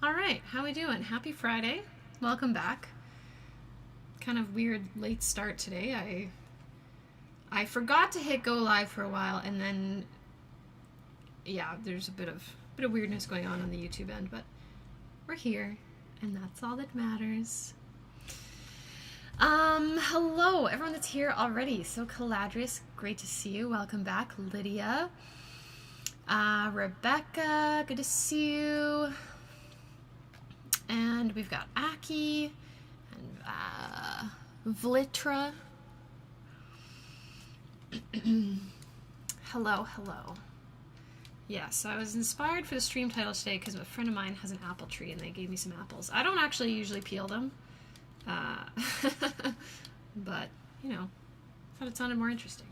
All right, how we doing? Happy Friday. Welcome back. Kind of weird late start today. I forgot to hit go live for a while, and then yeah, there's a bit of weirdness going on the YouTube end, but we're here, and that's all that matters. Hello, everyone that's here already. So Caladris, great to see you. Welcome back, Lydia. Rebecca, good to see you. And we've got Aki and Vlitra. Hello. Yeah, so I was inspired for the stream title today because a friend of mine has an apple tree and they gave me some apples. I don't actually usually peel them, but, you know, thought it sounded more interesting.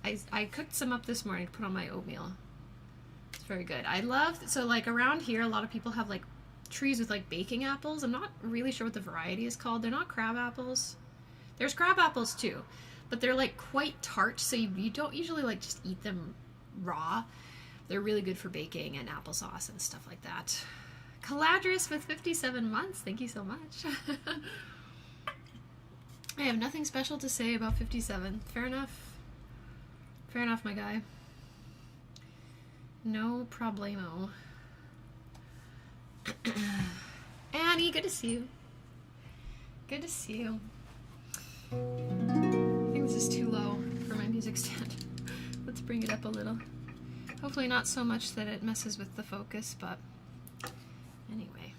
I cooked some up this morning to put on my oatmeal. It's very good. So like around here, a lot of people have like trees with like baking apples. I'm not really sure what the variety is called. They're not crab apples. There's crab apples too, but they're like quite tart, so you don't usually like just eat them raw. They're really good for baking and applesauce and stuff like that. Caladris with 57 months. Thank you so much. I have nothing special to say about 57. Fair enough. Fair enough, my guy. No problemo. Annie, good to see you. Good to see you. I think this is too low for my music stand. Let's bring it up a little. Hopefully not so much that it messes with the focus, but anyway.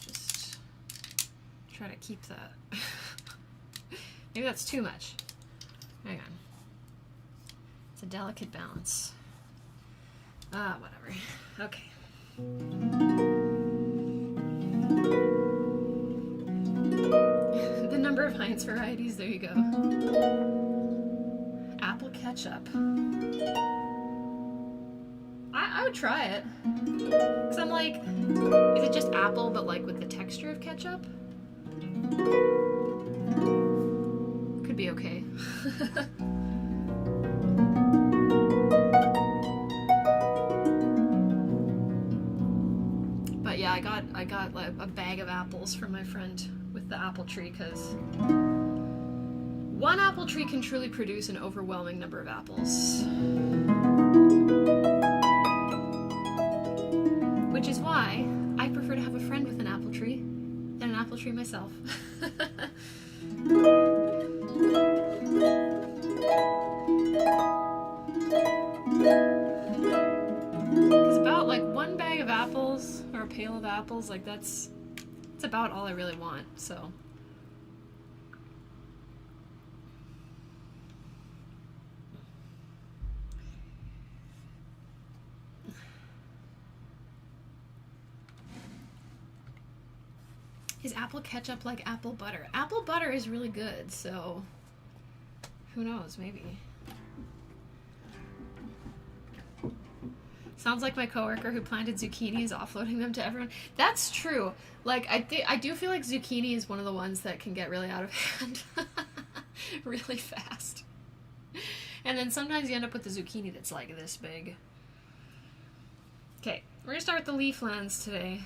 Just try to keep that. Maybe that's too much. Hang on. It's a delicate balance. Whatever. Okay. The number of Heinz varieties, there you go. Apple ketchup. I would try it. Because I'm like, is it just apple but like with the texture of ketchup? Could be okay. But yeah, I got like a bag of apples from my friend with the apple tree because one apple tree can truly produce an overwhelming number of apples. Which is why I prefer to have a friend with an apple tree than an apple tree myself. Because about like one bag of apples or a pail of apples, like that's about all I really want, so. Is apple ketchup like apple butter? Apple butter is really good, so who knows, maybe. Sounds like my coworker who planted zucchini is offloading them to everyone. That's true. Like, I do feel like zucchini is one of the ones that can get really out of hand really fast. And then sometimes you end up with the zucchini that's like this big. Okay, we're gonna start with the leaflands today.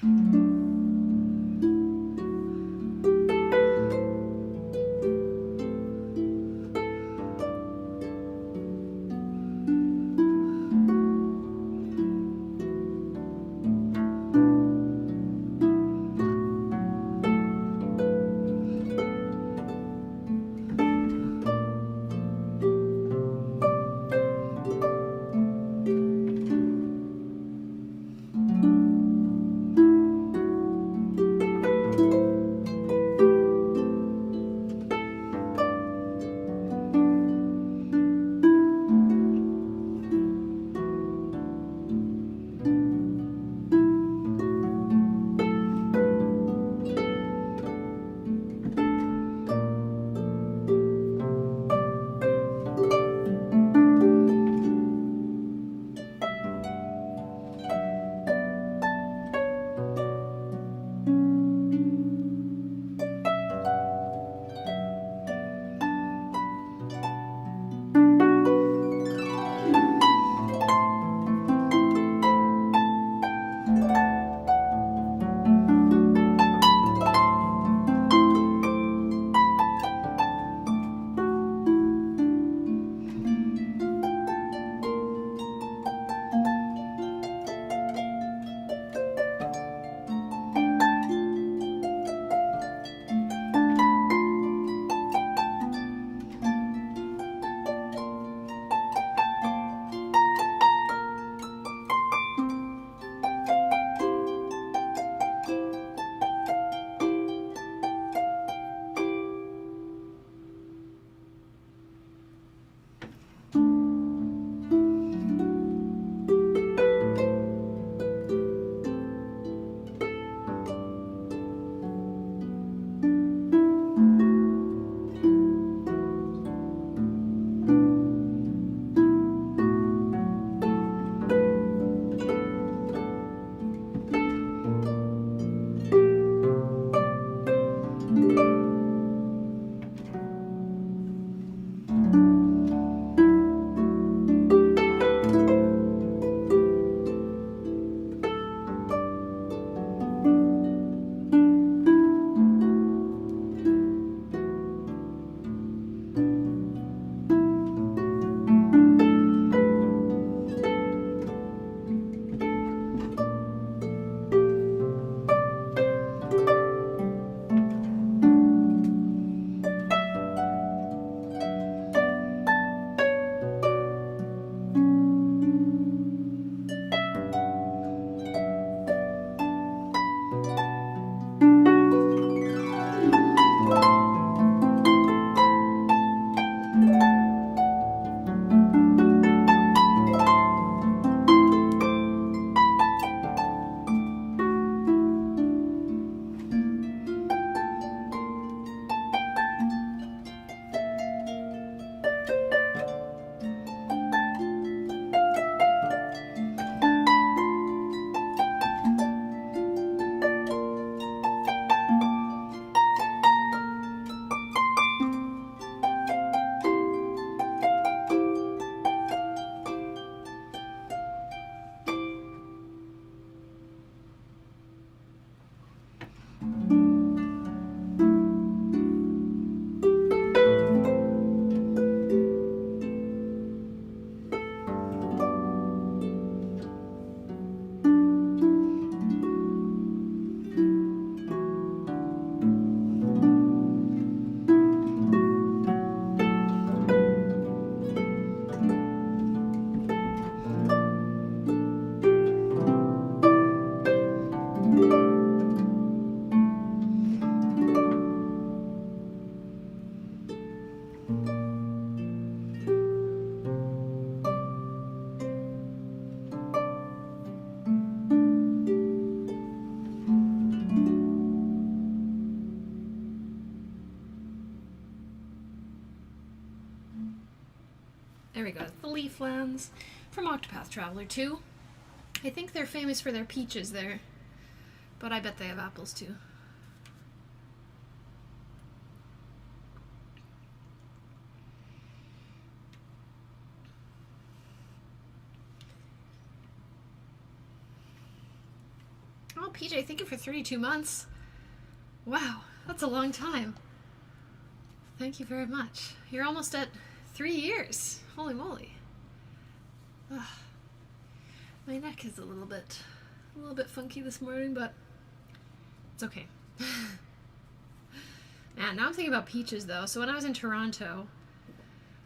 Heathlands from Octopath Traveler 2. I think they're famous for their peaches there, but I bet they have apples too. Oh, PJ, thank you for 32 months. Wow, that's a long time. Thank you very much. You're almost at 3 years. Holy moly. Ugh. My neck is a little bit funky this morning, but it's okay. Man, now I'm thinking about peaches though. So when I was in Toronto,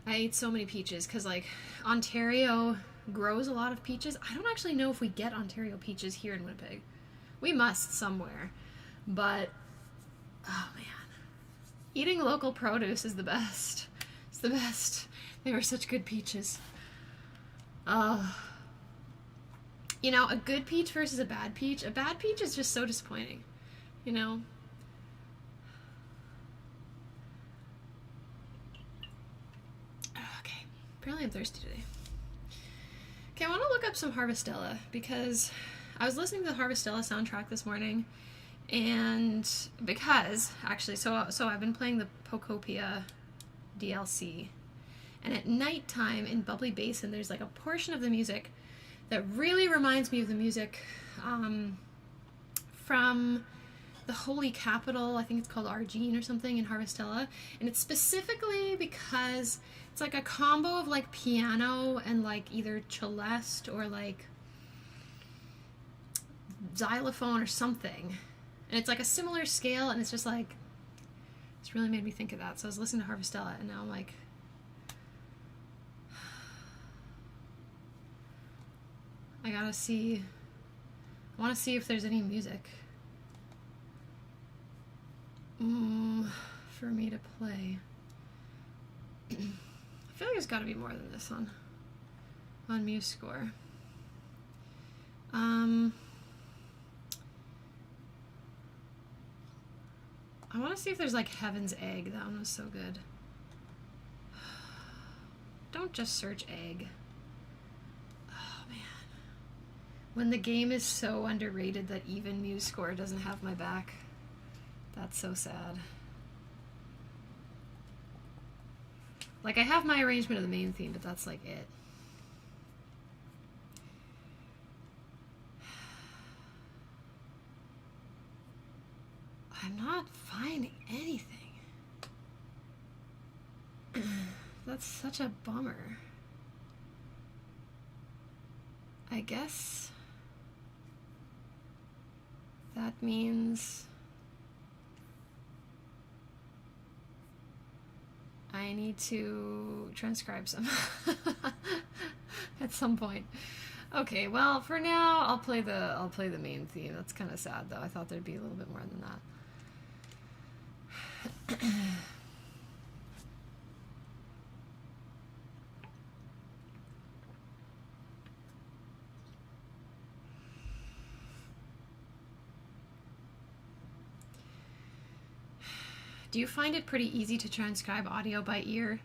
I ate so many peaches because like Ontario grows a lot of peaches. I don't actually know if we get Ontario peaches here in Winnipeg. We must somewhere, but oh man, eating local produce is the best. It's the best. They were such good peaches. You know, a good peach versus a bad peach is just so disappointing, you know? Okay, apparently I'm thirsty today. Okay, I want to look up some Harvestella because I was listening to the Harvestella soundtrack this morning, and because, actually, so I've been playing the Pokopia DLC, and at nighttime in Bubbly Basin, there's like a portion of the music that really reminds me of the music from the Holy Capital. I think it's called Argene or something in Harvestella, and it's specifically because it's like a combo of like piano and like either celeste or like xylophone or something, and it's like a similar scale, and it's just like, it's really made me think of that. So I was listening to Harvestella, and now I'm like, I want to see if there's any music for me to play. I feel like there's got to be more than this on MuseScore. I want to see if there's like Heaven's Egg. That one was so good. Don't just search egg. Oh man. When the game is so underrated that even MuseScore doesn't have my back. That's so sad. Like, I have my arrangement of the main theme, but that's like it. I'm not finding anything. That's such a bummer. I guess that means I need to transcribe some at some point. Okay, well, for now I'll play the main theme. That's kind of sad though. I thought there'd be a little bit more than that. Do you find it pretty easy to transcribe audio by ear?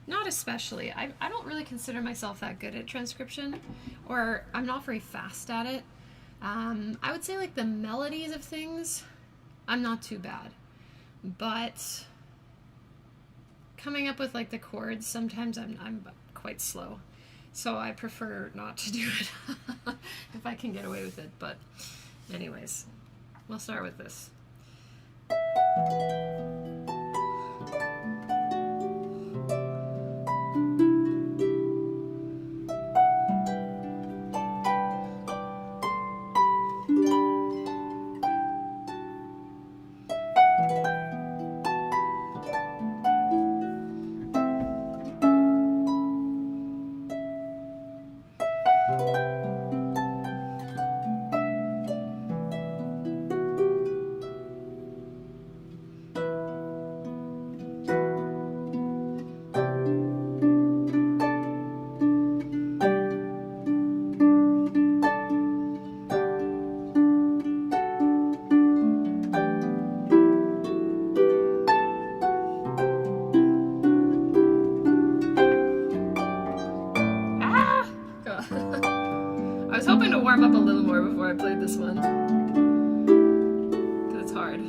Not especially. I don't really consider myself that good at transcription, or I'm not very fast at it. I would say like the melodies of things, I'm not too bad. But coming up with like the chords, sometimes I'm quite slow. So I prefer not to do it if I can get away with it. But anyways, we'll start with this. was hoping to warm up a little more before I played this one, because it's hard.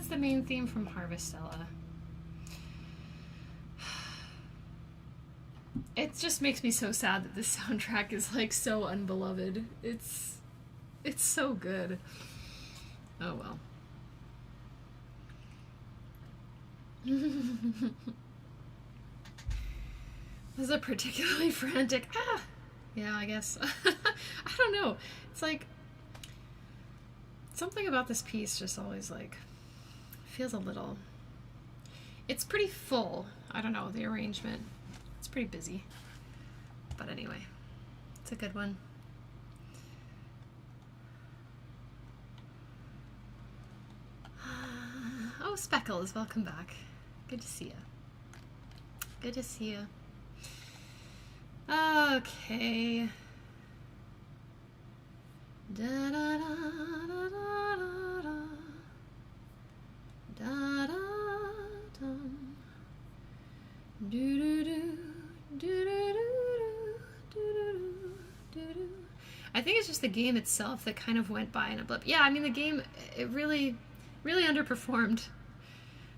The main theme from Harvestella. It just makes me so sad that this soundtrack is like so unbeloved. It's so good. Oh well. This is a particularly frantic. Yeah, I guess. I don't know. It's like something about this piece just always like feels a little. It's pretty full. I don't know, the arrangement. It's pretty busy. But anyway, it's a good one. Oh, Speckles, welcome back. Good to see you. Good to see you. Okay. Da da da da da da. Da da dum. Do do do do do do do. I think it's just the game itself that kind of went by in a blip. Yeah, I mean the game, it really underperformed.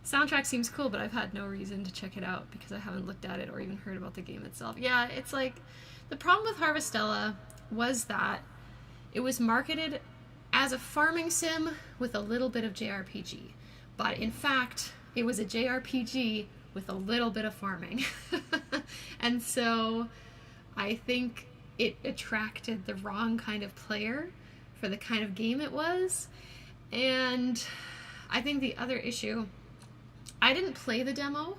Soundtrack seems cool, but I've had no reason to check it out because I haven't looked at it or even heard about the game itself. Yeah, it's like the problem with Harvestella was that it was marketed as a farming sim with a little bit of JRPG. But in fact, it was a JRPG with a little bit of farming. And so I think it attracted the wrong kind of player for the kind of game it was. And I think the other issue, I didn't play the demo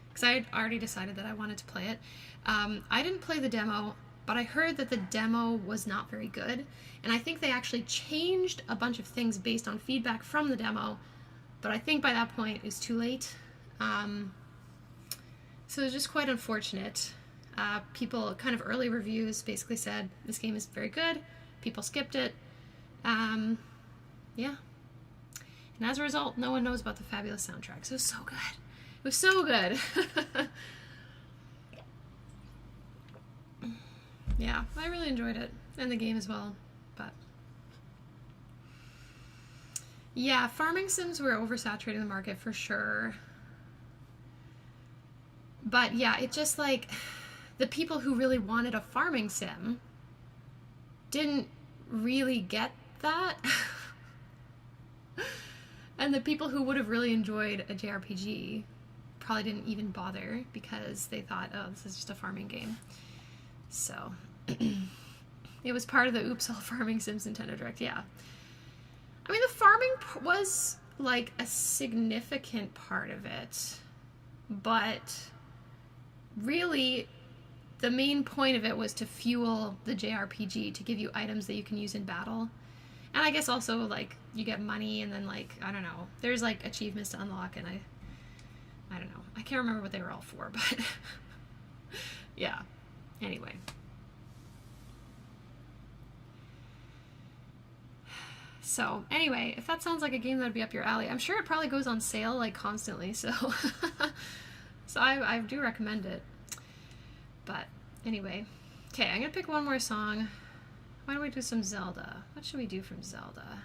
because I had already decided that I wanted to play it. I didn't play the demo, but I heard that the demo was not very good. And I think they actually changed a bunch of things based on feedback from the demo. But I think by that point, it was too late. So it was just quite unfortunate. People, kind of early reviews, basically said, this game is very good. People skipped it. Yeah. And as a result, no one knows about the fabulous soundtrack. So it was so good. It was so good. Yeah, I really enjoyed it. And the game as well. But yeah, farming sims were oversaturating the market for sure. But yeah, it just like the people who really wanted a farming sim didn't really get that. And the people who would have really enjoyed a JRPG probably didn't even bother because they thought, oh, this is just a farming game. So it was part of the Oops All Farming Sims Nintendo Direct, yeah. I mean, the farming was like a significant part of it, but really the main point of it was to fuel the JRPG, to give you items that you can use in battle. And I guess also, like, you get money, and then, like, I don't know, there's, like, achievements to unlock, and I don't know. I can't remember what they were all for, but yeah. Anyway. So, anyway, if that sounds like a game that would be up your alley, I'm sure it probably goes on sale, like, constantly, so so I do recommend it. But, anyway. Okay, I'm gonna pick one more song. Why don't we do some Zelda? What should we do from Zelda?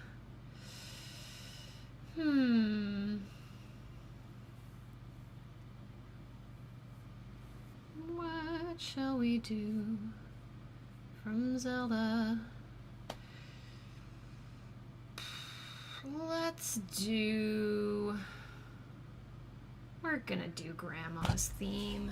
What shall we do from Zelda? Let's do... We're gonna do Grandma's theme.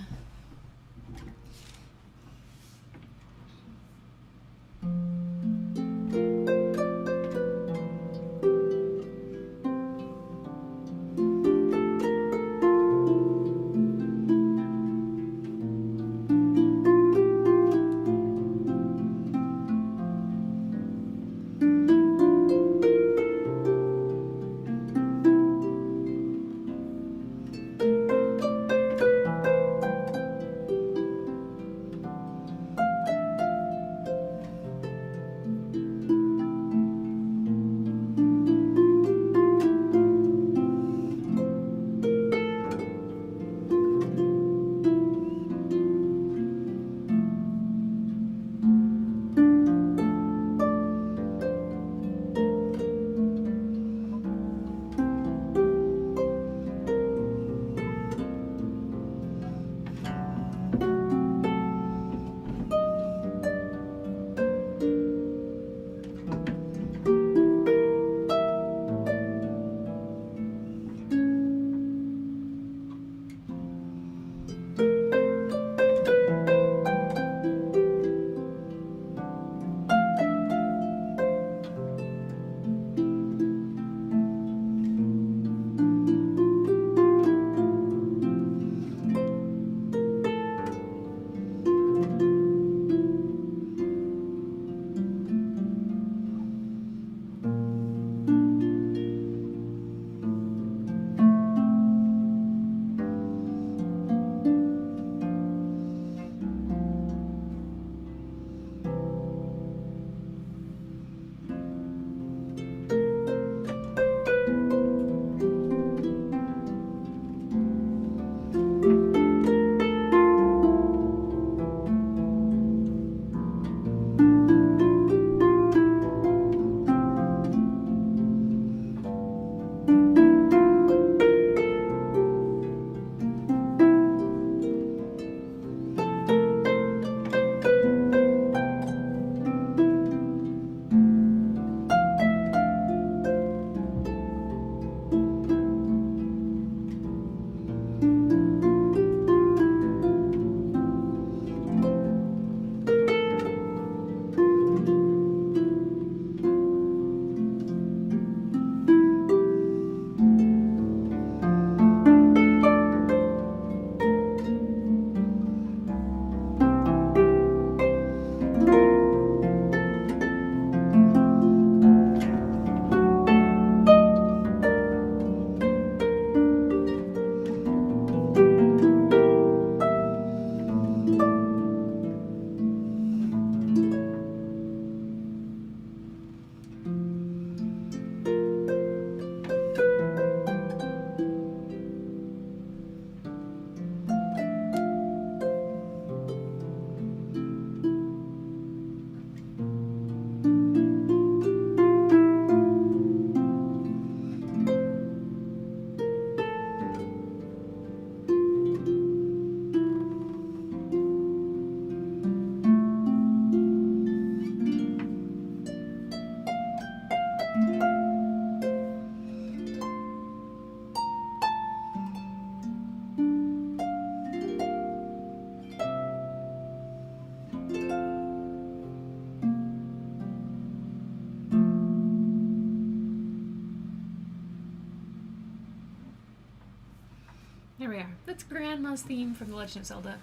What's Grandma's theme from The Legend of Zelda?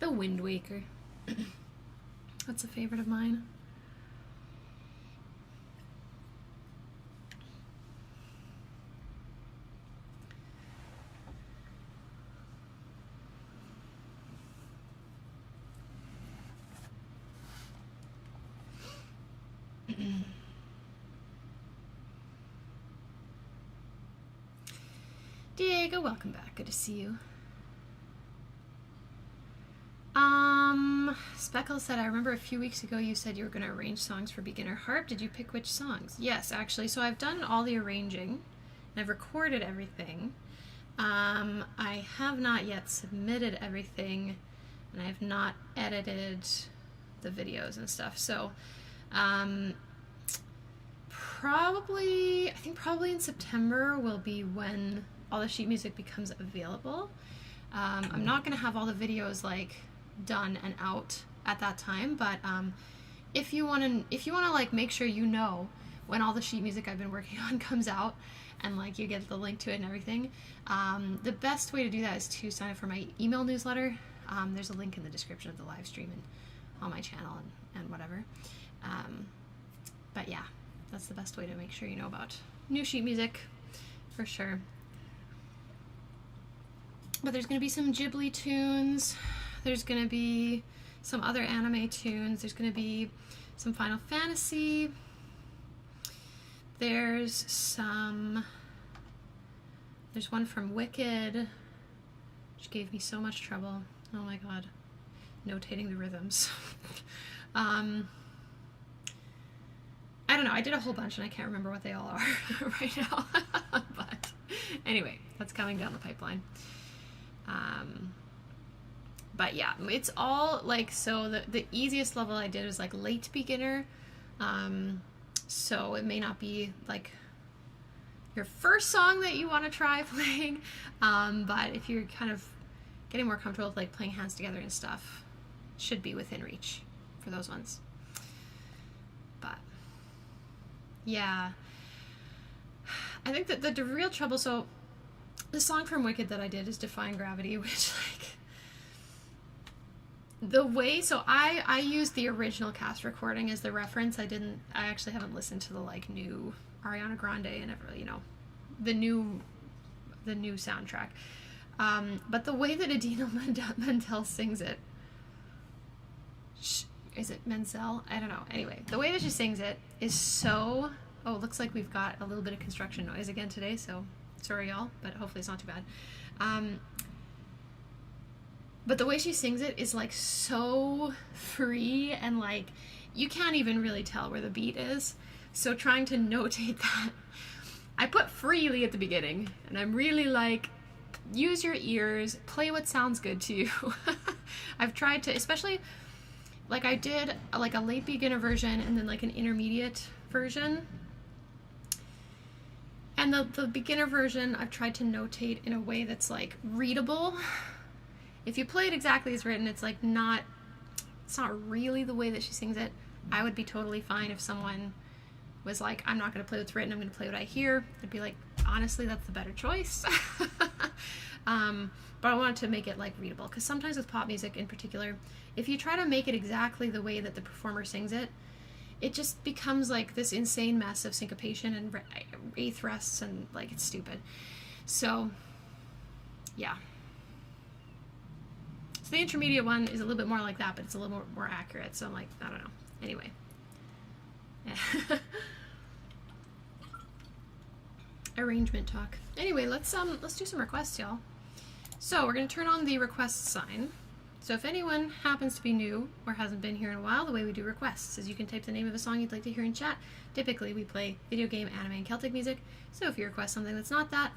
The Wind Waker. That's a favorite of mine. Diego, welcome back. Good to see you. Speckle said, I remember a few weeks ago you said you were going to arrange songs for beginner harp. Did you pick which songs? Yes, actually. So I've done all the arranging, and I've recorded everything. I have not yet submitted everything, and I have not edited the videos and stuff. So, I think probably in September will be when all the sheet music becomes available. I'm not going to have all the videos like done and out at that time, but if you want to like make sure you know when all the sheet music I've been working on comes out and like you get the link to it and everything, the best way to do that is to sign up for my email newsletter. There's a link in the description of the live stream and on my channel and whatever. But yeah, that's the best way to make sure you know about new sheet music for sure. But there's going to be some Ghibli tunes, there's going to be some other anime tunes, there's going to be some Final Fantasy, there's one from Wicked, which gave me so much trouble. Oh my god. Notating the rhythms. I don't know, I did a whole bunch and I can't remember what they all are right now. But anyway, that's coming down the pipeline. But yeah, it's all like, so the easiest level I did was like late beginner. So it may not be like your first song that you want to try playing. But if you're kind of getting more comfortable with like playing hands together and stuff, it should be within reach for those ones. But yeah, I think that the real trouble, so the song from Wicked that I did is Defying Gravity, which like the way, so I used the original cast recording as the reference. I actually haven't listened to the like new Ariana Grande and the new soundtrack. But the way that Idina Menzel sings it, is it Menzel? I don't know. Anyway, the way that she sings it is so, oh, it looks like we've got a little bit of construction noise again today, so sorry y'all, but hopefully it's not too bad. But the way she sings it is like so free and like you can't even really tell where the beat is. So trying to notate that, I put freely at the beginning, and I'm really like, use your ears, play what sounds good to you. I've tried to, especially like I did like a late beginner version and then like an intermediate version. And the beginner version, I've tried to notate in a way that's like readable. If you play it exactly as written, it's like not really the way that she sings it. I would be totally fine if someone was like, I'm not going to play what's written, I'm going to play what I hear. I'd be like, honestly, that's the better choice. But I wanted to make it like readable, because sometimes with pop music in particular, if you try to make it exactly the way that the performer sings it, it just becomes like this insane mess of syncopation and eighth rests, and like it's stupid. So yeah. So the intermediate one is a little bit more like that, but it's a little more accurate. So I'm like, I don't know. Anyway. Arrangement talk. Anyway, let's do some requests, y'all. So we're gonna turn on the request sign. So if anyone happens to be new or hasn't been here in a while, the way we do requests is you can type the name of a song you'd like to hear in chat. Typically we play video game, anime, and Celtic music. So if you request something that's not that,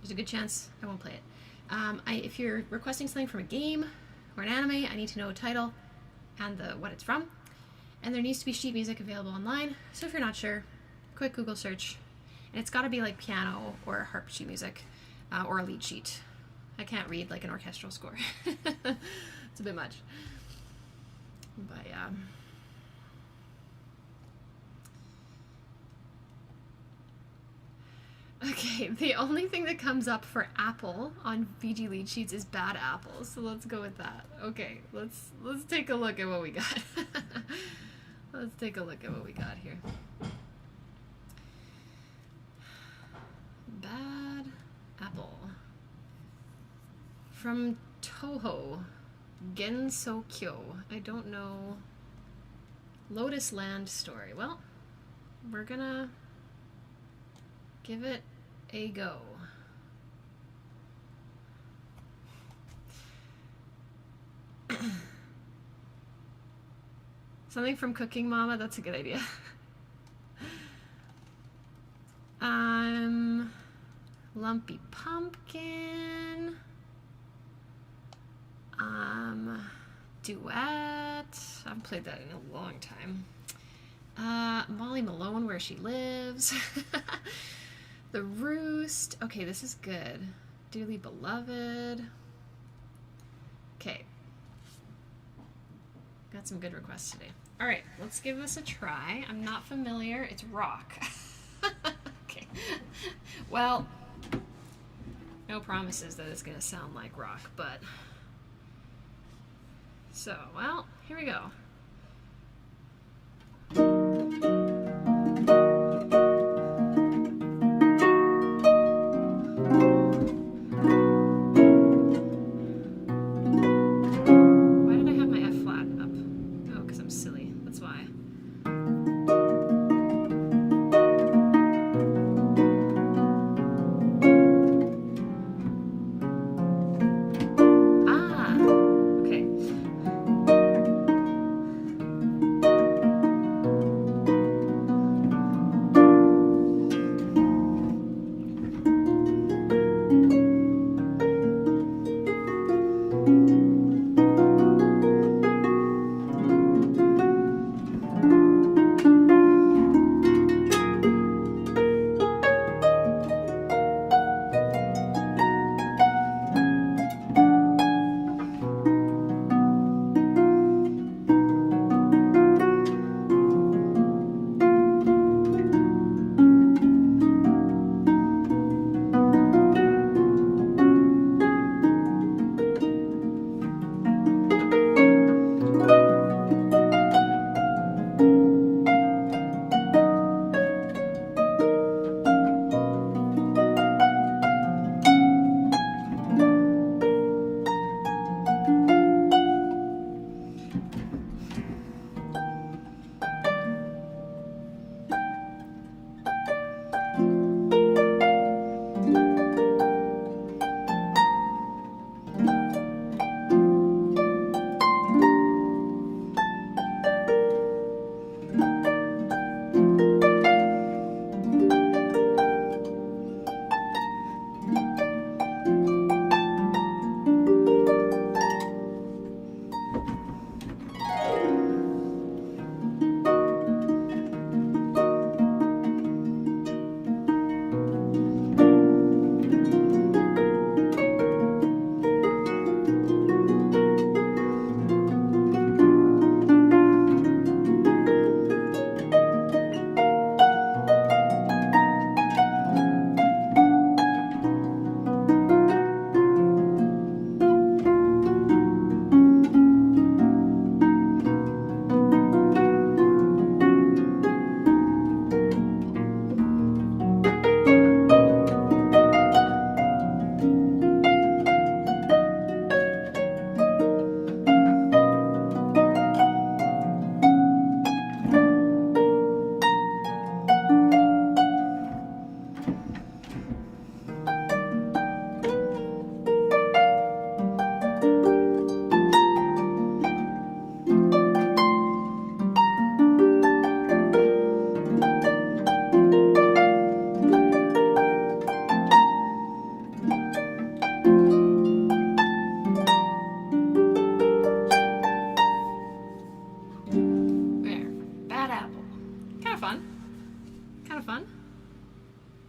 there's a good chance I won't play it. If you're requesting something from a game or an anime, I need to know a title and what it's from. And there needs to be sheet music available online. So if you're not sure, quick Google search. And it's got to be like piano or harp sheet music or a lead sheet. I can't read like an orchestral score. It's a bit much. But yeah. Okay, the only thing that comes up for apple on VG lead sheets is bad apples, so let's go with that. Okay, let's take a look at what we got. Let's take a look at what we got here. Bad apple. From Toho. Gensokyo. I don't know. Lotus Land story. Well, we're gonna give it a go. Something from Cooking Mama, that's a good idea. Lumpy Pumpkin. Duet. I haven't played that in a long time. Molly Malone, Where She Lives. The Roost. Okay, this is good. Dearly Beloved. Okay. Got some good requests today. Alright, let's give this a try. I'm not familiar. It's rock. Okay. Well, no promises that it's going to sound like rock, but... So, well, here we go. Why did I have my F flat up? Oh, because I'm silly. That's why.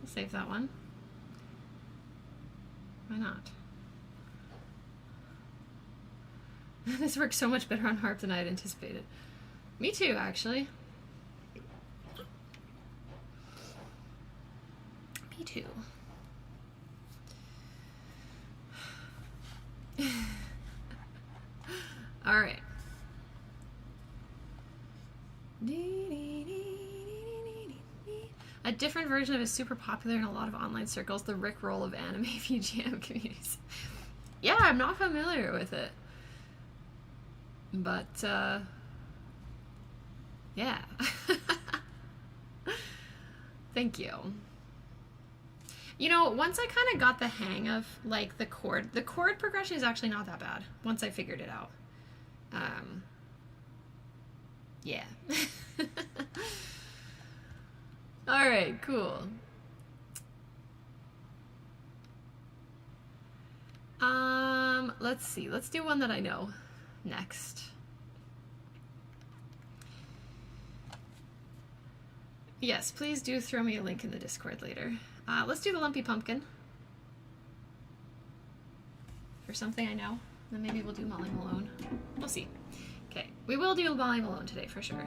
Save that one. Why not? This works so much better on harp than I had anticipated. Me too, actually. Me too. All right. A different version of it is super popular in a lot of online circles, the Rickroll of anime VGM communities. Yeah, I'm not familiar with it. But, yeah. Thank you. You know, once I kind of got the hang of, like, the chord progression is actually not that bad once I figured it out. Yeah. All right, cool. Let's see. Let's do one that I know next. Yes, please do throw me a link in the Discord later. Let's do the Lumpy Pumpkin. For something I know. Then maybe we'll do Molly Malone. We'll see. Okay, we will do Molly Malone today for sure.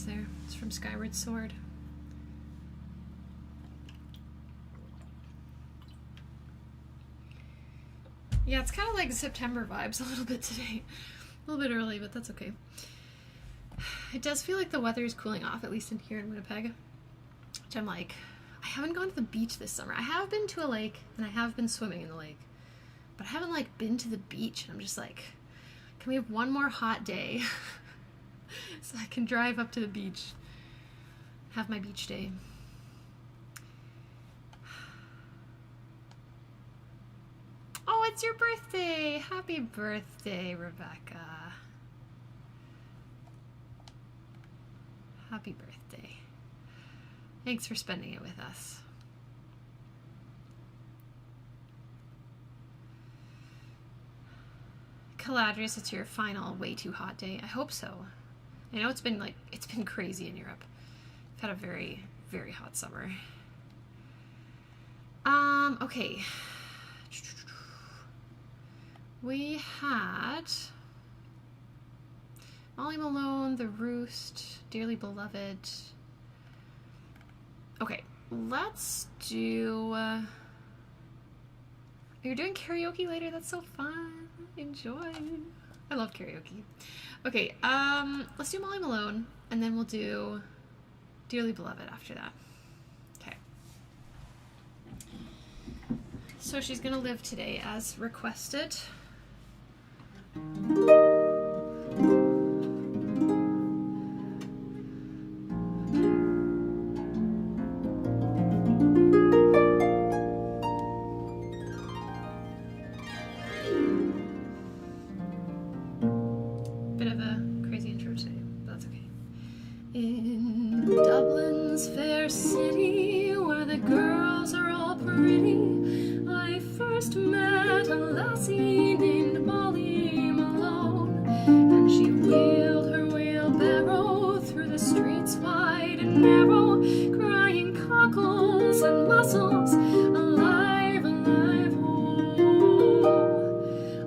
There. It's from Skyward Sword. Yeah, it's kind of like September vibes a little bit today. A little bit early, but that's okay. It does feel like the weather is cooling off, at least in here in Winnipeg. Which I'm like, I haven't gone to the beach this summer. I have been to a lake, and I have been swimming in the lake. But I haven't, like, been to the beach. And I'm just like, can we have one more hot day? So I can drive up to the beach, have my beach day. Oh, it's your birthday! Happy birthday, Rebecca. Happy birthday. Thanks for spending it with us. Caladrius, it's your final way too hot day. I hope so. I know it's been crazy in Europe. I've had a very, very hot summer. Okay. Molly Malone, The Roost, Dearly Beloved. Okay, let's do... You're doing karaoke later? That's so fun. Enjoy. I love karaoke. Okay, let's do Molly Malone, and then we'll do Dearly Beloved after that. Okay. So she's gonna live today as requested. In Dublin's fair city, where the girls are all pretty, I first met a lassie named Molly Malone, and she wheeled her wheelbarrow through the streets wide and narrow, crying cockles and mussels, alive, alive, oh,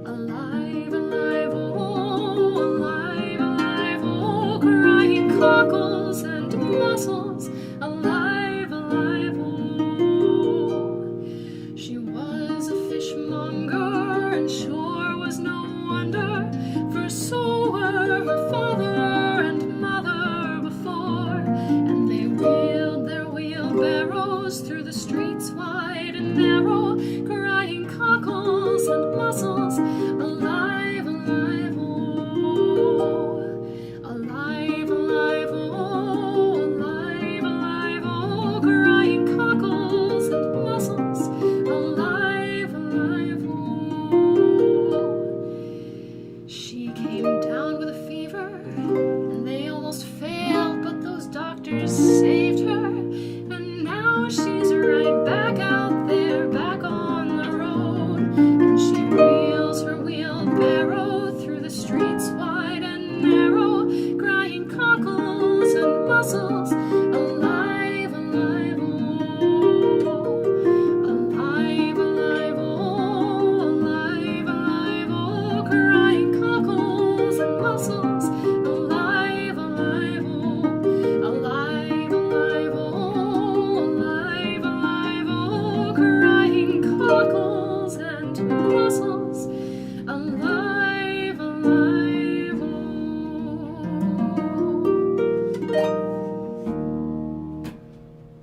alive, alive, oh, alive, alive, oh, crying cockles and mussels, alive, alive, oh. She was a fishmonger, and sure was no wonder, for so were her father and mother before, and they wheeled their wheelbarrows through the streets wide and narrow, crying cockles and mussels, alive, alive, oh, alive, alive, oh, alive, alive, oh, crying cockles and mussels, alive, alive, oh. She came down with a fever, and they almost failed, but those doctors saved her, and now she's right back out there, back on the road, and she wheels her wheelbarrow through the streets wide and narrow, crying cockles and mussels, alive, alive, oh, alive, alive, oh, alive, alive, oh, crying cockles and mussels, alive, alive, oh, alive, alive, oh, alive, alive, oh, crying cockles and mussels, alive, alive, oh.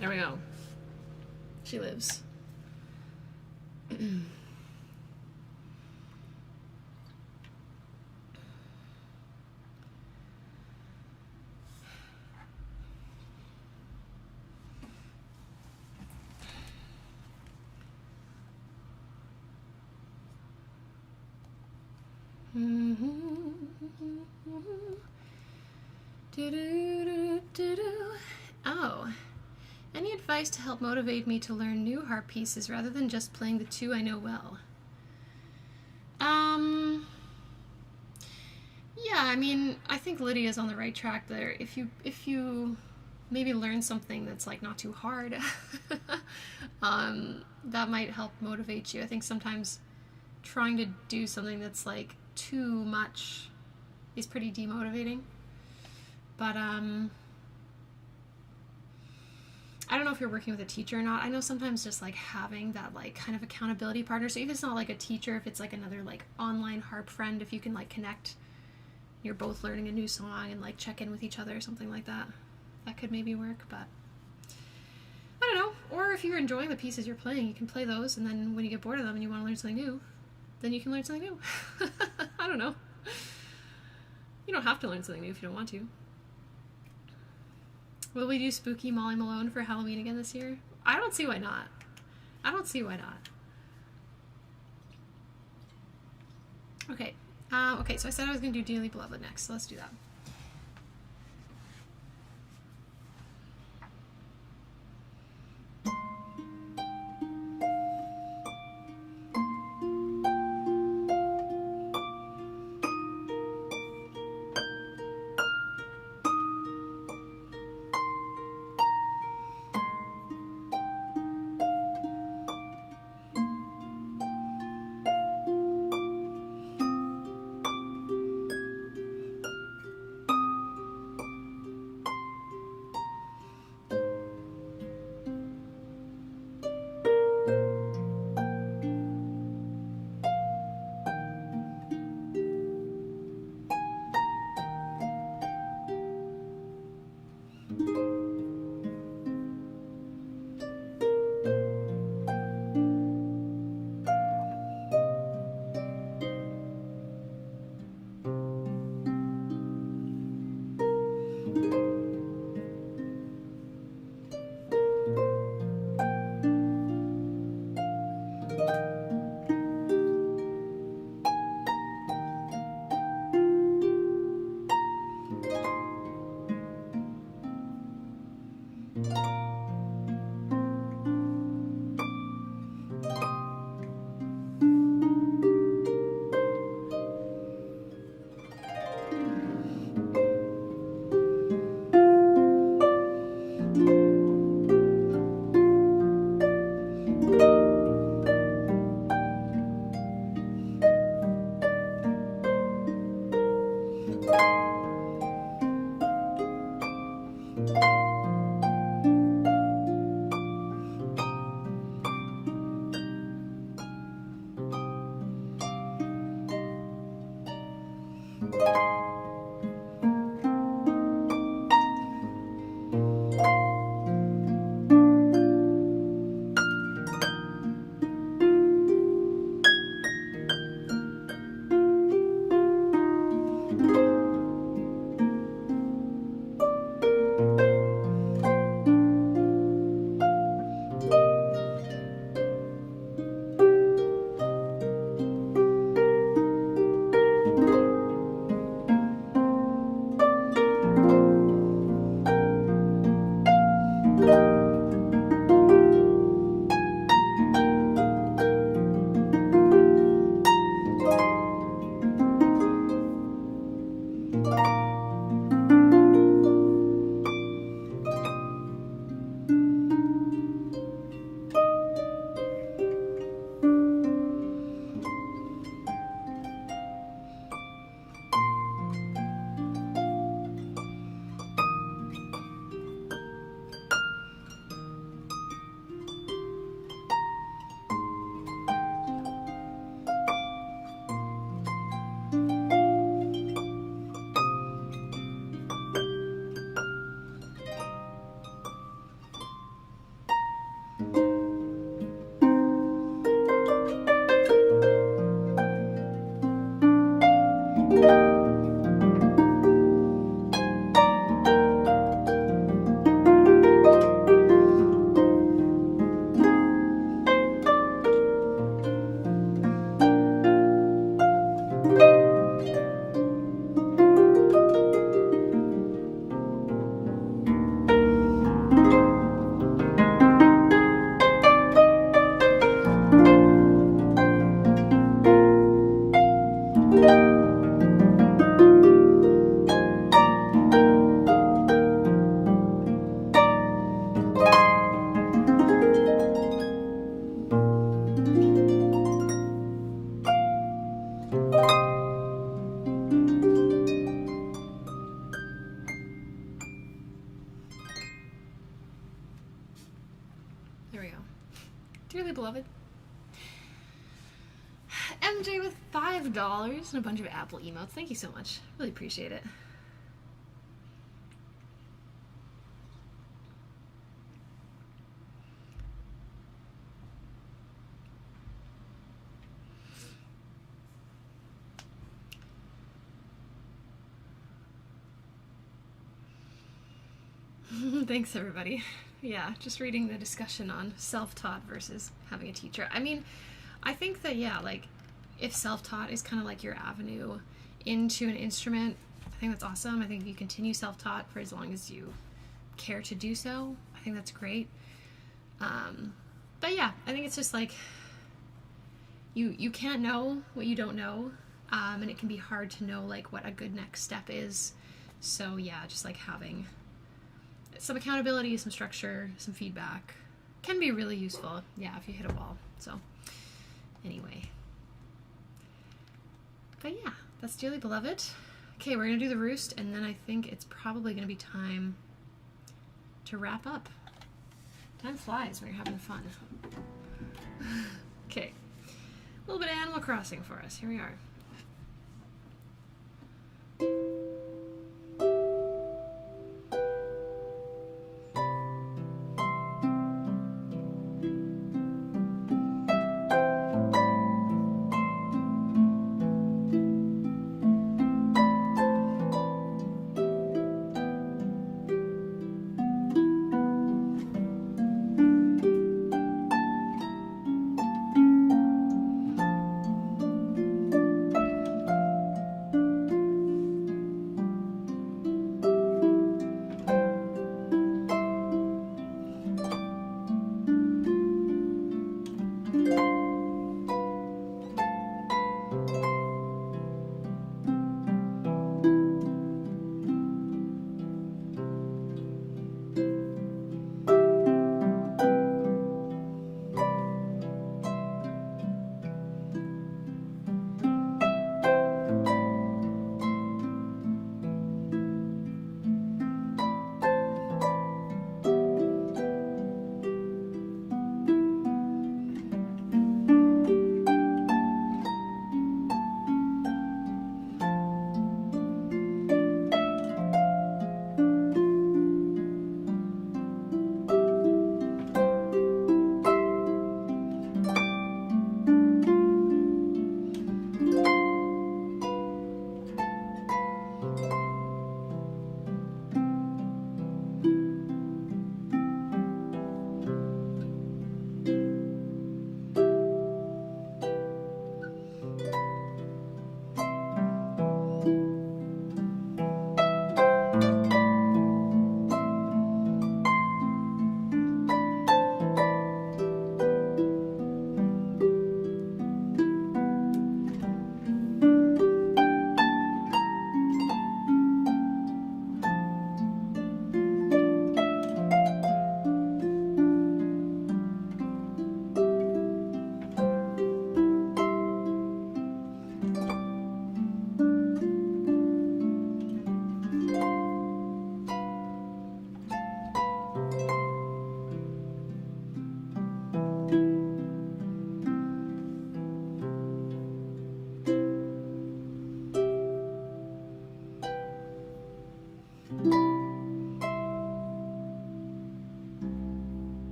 There we go. She lives. Oh, any advice to help motivate me to learn new harp pieces rather than just playing the two I know well? Yeah, I mean, I think Lydia's on the right track there. If you maybe learn something that's like not too hard, that might help motivate you. I think sometimes trying to do something that's like too much is pretty demotivating. But I don't know if you're working with a teacher or not. I know sometimes just like having that like kind of accountability partner. So if it's not like a teacher, if it's like another like online harp friend, if you can like connect, you're both learning a new song and like check in with each other or something like that, that could maybe work. But I don't know. Or if you're enjoying the pieces you're playing, you can play those, and then when you get bored of them and you want to learn something new, then you can learn something new. I don't know. You don't have to learn something new if you don't want to. Will we do spooky Molly Malone for Halloween again this year? I don't see why not. I don't see why not. Okay. Okay, so I said I was going to do Dearly Beloved next, so let's do that. Dearly beloved. MJ with $5 and a bunch of Apple emotes. Thank you so much. Really appreciate it. Thanks, everybody. Yeah, just reading the discussion on self-taught versus having a teacher. I mean, I think that, yeah, like, if self-taught is kind of like your avenue into an instrument, I think that's awesome. I think if you continue self-taught for as long as you care to do so, I think that's great. But yeah, I think it's just like, you can't know what you don't know, and it can be hard to know, like, what a good next step is. So yeah, just like having some accountability, some structure, some feedback can be really useful, yeah, if you hit a wall. So anyway, but yeah, that's Dearly Beloved. Okay, we're gonna do the Roost, and then I think it's probably gonna be time to wrap up. Time flies when you're having fun. Okay, a little bit of Animal Crossing for us. Here we are.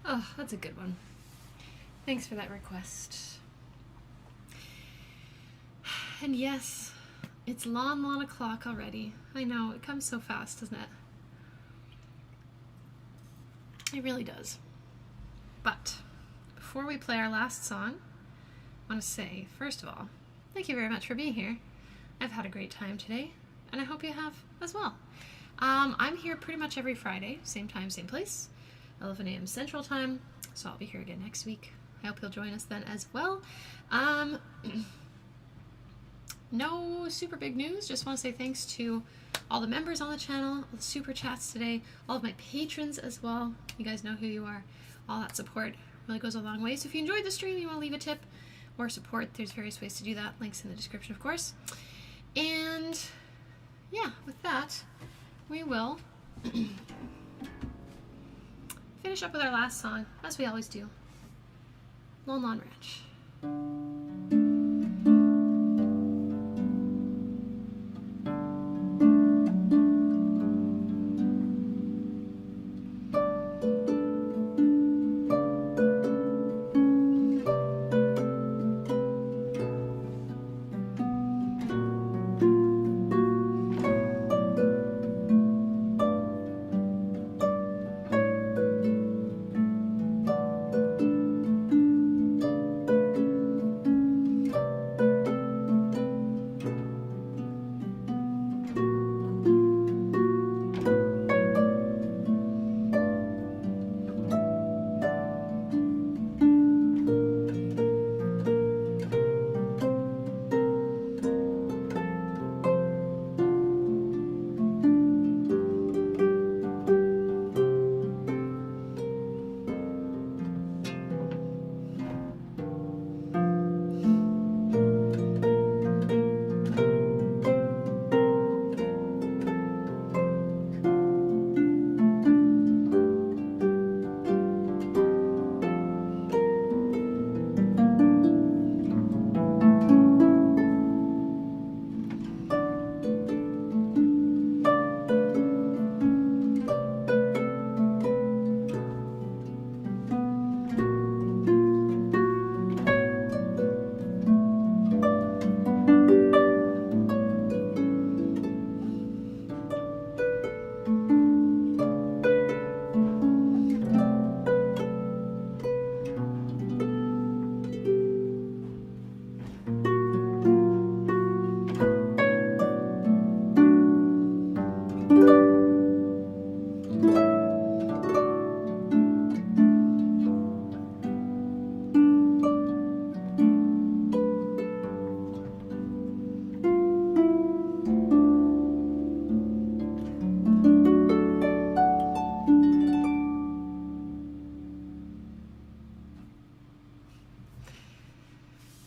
Oh, that's a good one. Thanks for that request. And yes, it's long o'clock already. I know, it comes so fast, doesn't it? It really does. But before we play our last song, I want to say, first of all, thank you very much for being here. I've had a great time today, and I hope you have as well. I'm here pretty much every Friday, same time, same place, 11 a.m. Central Time, so I'll be here again next week. I hope you'll join us then as well. No super big news, just want to say thanks to all the members on the channel, all the super chats today, all of my patrons as well. You guys know who you are. All that support really goes a long way. So if you enjoyed the stream and you want to leave a tip or support, there's various ways to do that. Links in the description, of course. And yeah, with that, we will finish up with our last song, as we always do. Lone Lawn Ranch.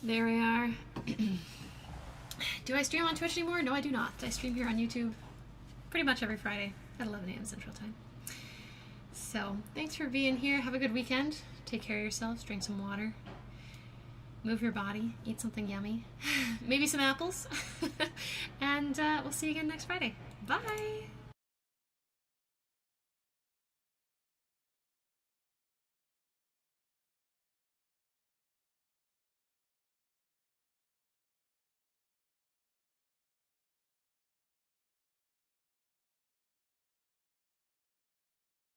There we are. Do I stream on Twitch anymore? No, I do not. I stream here on YouTube pretty much every Friday at 11 a.m. Central Time. So thanks for being here. Have a good weekend. Take care of yourselves. Drink some water. Move your body. Eat something yummy. Maybe some apples. And we'll see you again next Friday. Bye.